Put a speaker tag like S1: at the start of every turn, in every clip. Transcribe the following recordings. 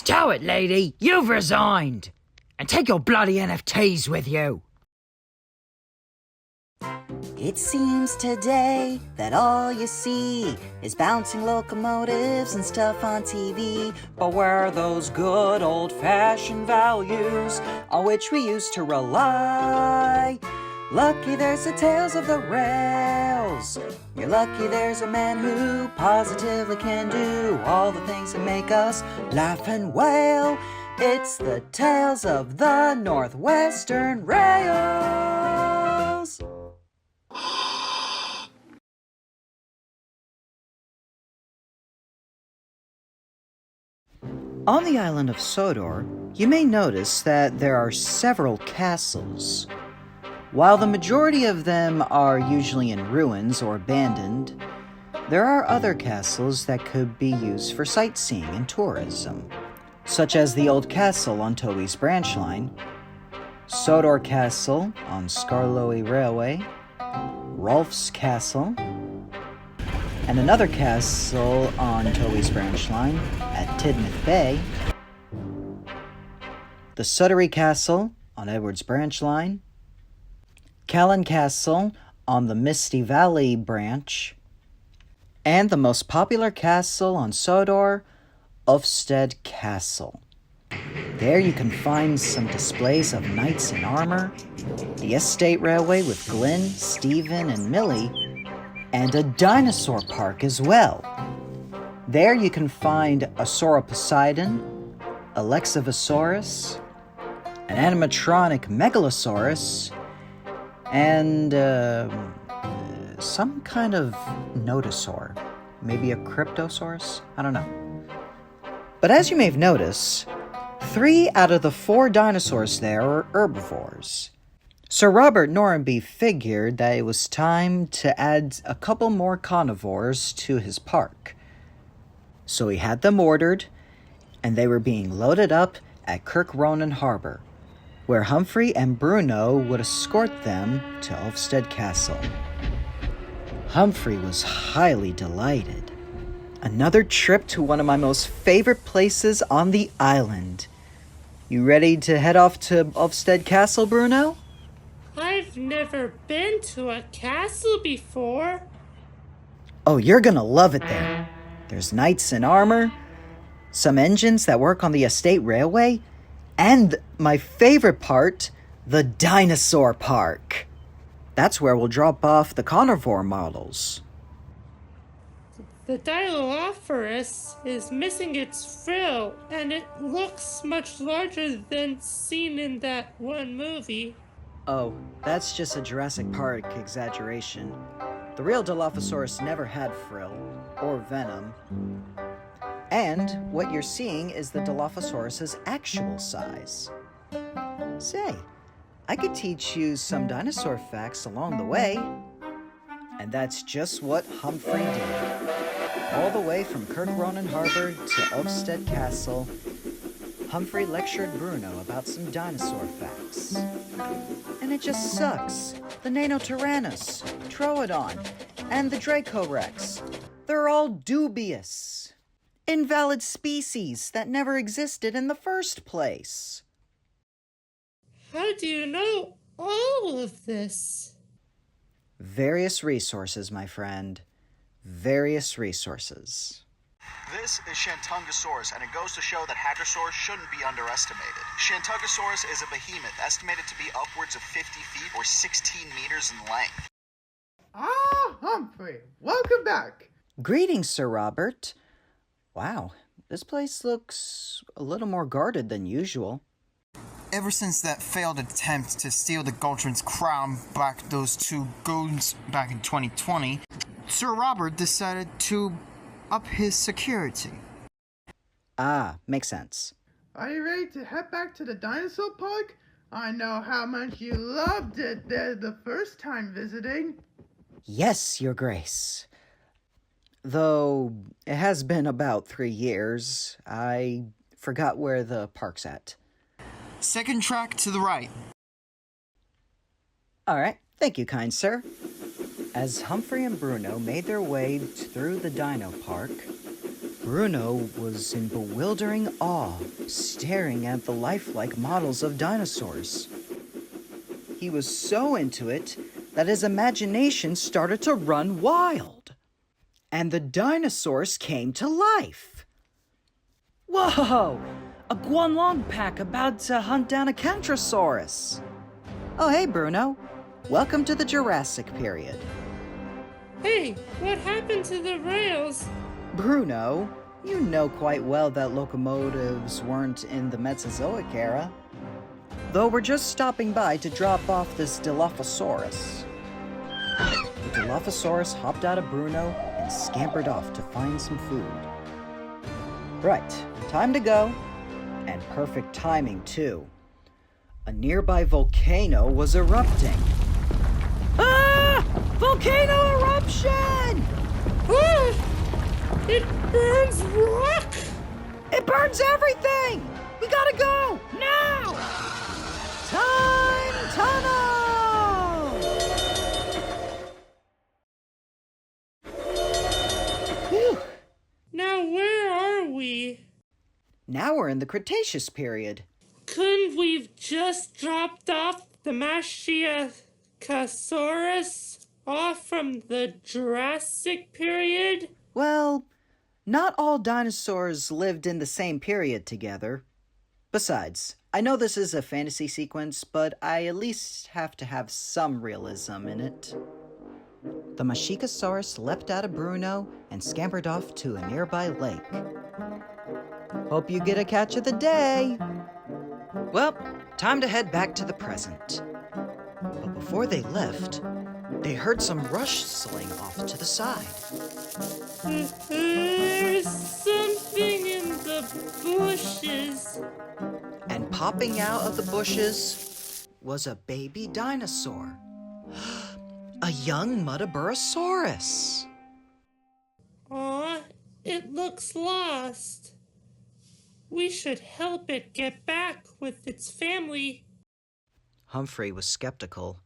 S1: Tow it, lady. You've resigned. And take your bloody NFTs with you.
S2: It seems today that all you see is bouncing locomotives and stuff on TV. But where are those good old-fashioned values on which we used to rely? Lucky there's the tales of the rails. You're lucky there's a man who positively can do all the things that make us laugh and wail. It's the tales of the Northwestern Rails. On the island of Sodor, you may notice that there are several castles. While the majority of them are usually in ruins or abandoned, there are other castles that could be used for sightseeing and tourism, such as the Old Castle on Toby's branch line, Sodor Castle on Skarloey Railway, Rolf's Castle, and another castle on Toby's branch line at Tidmouth Bay, the Sudbury Castle on Edward's branch line, Callan Castle on the Misty Valley branch, and the most popular castle on Sodor, Ulfstead Castle. There you can find some displays of knights in armor, the estate railway with Glenn, Stephen, and Millie, and a dinosaur park as well. There you can find a Sauroposeidon, a Lexivosaurus, an animatronic Megalosaurus, and some kind of nodosaur. Maybe a Cryptosaurus? I don't know. But as you may have noticed, 3 out of the 4 dinosaurs there are herbivores. Sir Robert Norrenby figured that it was time to add a couple more carnivores to his park. So he had them ordered, and they were being loaded up at Kirk Ronan Harbor, where Humphrey and Bruno would escort them to Ulfstead Castle. Humphrey was highly delighted. Another trip to one of my most favorite places on the island. You ready to head off to Ulfstead Castle, Bruno?
S3: I've never been to a castle before.
S2: Oh, you're gonna love it there. There's knights in armor, some engines that work on the estate railway, and my favorite part, the dinosaur park. That's where we'll drop off the carnivore models.
S3: The Dino-might is missing its frill, and it looks much larger than seen in that one movie.
S2: Oh, that's just a Jurassic Park exaggeration. The real Dilophosaurus never had frill, or venom. And what you're seeing is the Dilophosaurus's actual size. Say, I could teach you some dinosaur facts along the way. And that's just what Humphrey did. All the way from Kirk Ronan Harbor to Ulfstead Castle, Humphrey lectured Bruno about some dinosaur facts. And it just sucks. The Nanotyrannus, Troodon, and the Dracorex. They're all dubious. Invalid species that never existed in the first place.
S3: How do you know all of this?
S2: Various resources, my friend. Various resources.
S4: This is Shantungosaurus, and it goes to show that Hadrosaurus shouldn't be underestimated. Shantungosaurus is a behemoth estimated to be upwards of 50 feet or 16 meters in length.
S5: Ah, Humphrey, welcome back.
S2: Greetings, Sir Robert. Wow, this place looks a little more guarded than usual.
S6: Ever since that failed attempt to steal the Guldran's crown back those 2 goons back in 2020, Sir Robert decided to up his security.
S2: Ah, makes sense.
S5: Are you ready to head back to the dinosaur park? I know how much you loved it there the first time visiting.
S2: Yes, Your Grace. Though it has been about 3 years, I forgot where the park's at.
S6: Second track to the right.
S2: Alright, thank you, kind sir. As Humphrey and Bruno made their way through the Dino Park, Bruno was in bewildering awe, staring at the lifelike models of dinosaurs. He was so into it that his imagination started to run wild. And the dinosaurs came to life. Whoa! A Guanlong pack about to hunt down a Kentrosaurus. Oh, hey, Bruno. Welcome to the Jurassic period.
S3: Hey, what happened to the rails?
S2: Bruno, you know quite well that locomotives weren't in the Mesozoic era. Though we're just stopping by to drop off this Dilophosaurus. The Dilophosaurus hopped out of Bruno and scampered off to find some food. Right, time to go. And perfect timing, too. A nearby volcano was erupting. Ah! Volcano eruption!
S3: Ah! It burns rock!
S2: It burns everything! We gotta go! Now! Time tunnel! Whew.
S3: Now where are we?
S2: Now we're in the Cretaceous period.
S3: Couldn't we've just dropped off the Machiosaurus off from the Jurassic period?
S2: Well, not all dinosaurs lived in the same period together. Besides, I know this is a fantasy sequence, but I at least have to have some realism in it. The Machiosaurus leapt out of Bruno and scampered off to a nearby lake. Hope you get a catch of the day. Well, time to head back to the present. But before they left, they heard some rustling off to the side.
S3: There's something in the bushes.
S2: And popping out of the bushes was a baby dinosaur. A young Muttaburrasaurus.
S3: Aw, it looks lost. We should help it get back with its family.
S2: Humphrey was skeptical.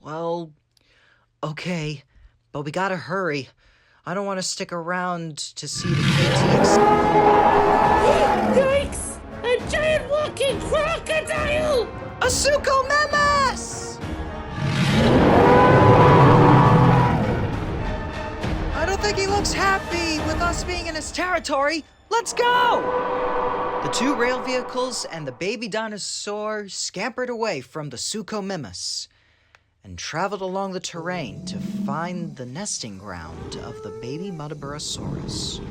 S2: Well, okay, but we gotta hurry. I don't want to stick around to see the KTX.
S3: Yikes! A giant walking crocodile!
S2: A Suchomimus! I don't think he looks happy with us being in his territory. Let's go! The two rail vehicles and the baby dinosaur scampered away from the Suchomimus and traveled along the terrain to find the nesting ground of the baby Muttaburrasaurus.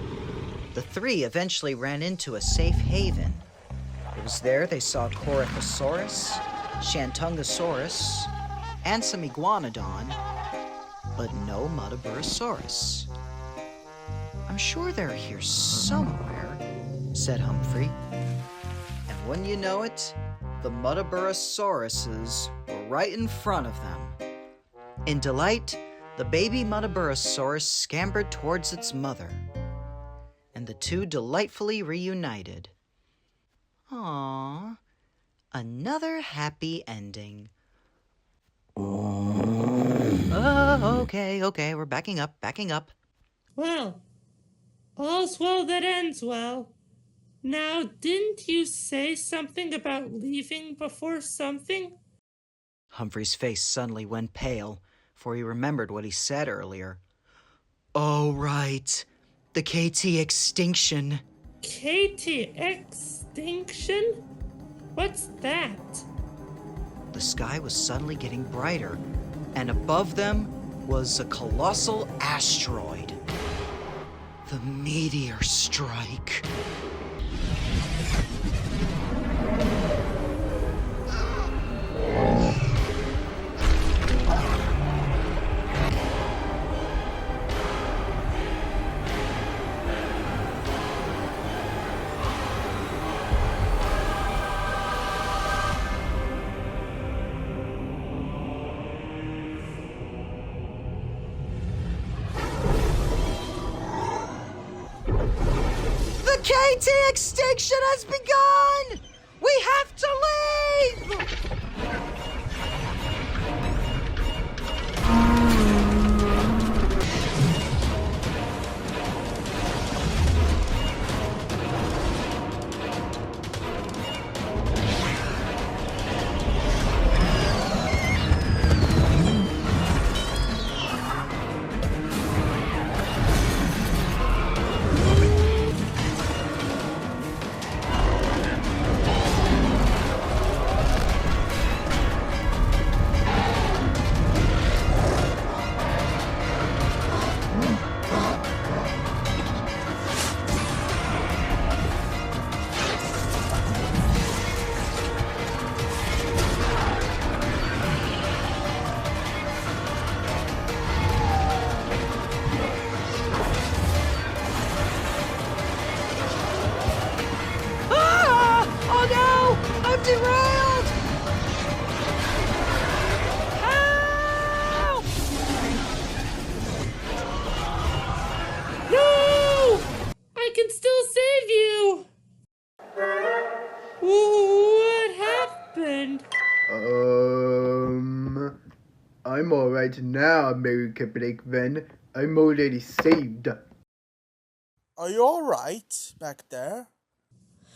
S2: The three eventually ran into a safe haven. It was there they saw Corythosaurus, Shantungosaurus, and some iguanodon, but no Muttaburrasaurus. I'm sure they're here somewhere, said Humphrey. And when you know it, the Muttaburrasauruses were right in front of them. In delight, the baby Muttaburrasaurus scampered towards its mother, and the two delightfully reunited. Aww, another happy ending. Oh, okay, we're backing up.
S3: Well, all's well that ends well. Now, didn't you say something about leaving before something?
S2: Humphrey's face suddenly went pale, for he remembered what he said earlier. Oh, right. The KT extinction.
S3: KT extinction? What's that?
S2: The sky was suddenly getting brighter, and above them was a colossal asteroid. The meteor strike. KT extinction has begun! We have to leave!
S5: I'm alright now, America Blakeman. I'm already saved.
S7: Are you alright back there?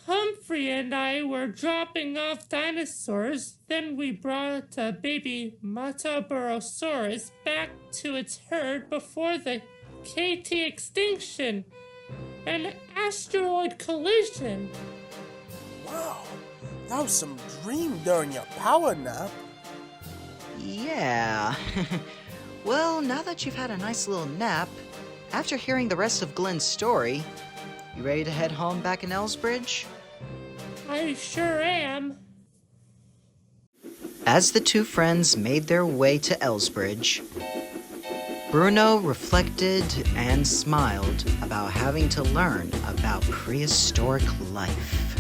S3: Humphrey and I were dropping off dinosaurs, then we brought a baby Brunosaurus back to its herd before the KT extinction. An asteroid collision.
S7: Wow, that was some dream during your power nap.
S2: Yeah. Well, now that you've had a nice little nap, after hearing the rest of Glenn's story, you ready to head home back in Elsbridge?
S3: I sure am.
S2: As the two friends made their way to Elsbridge, Bruno reflected and smiled about having to learn about prehistoric life.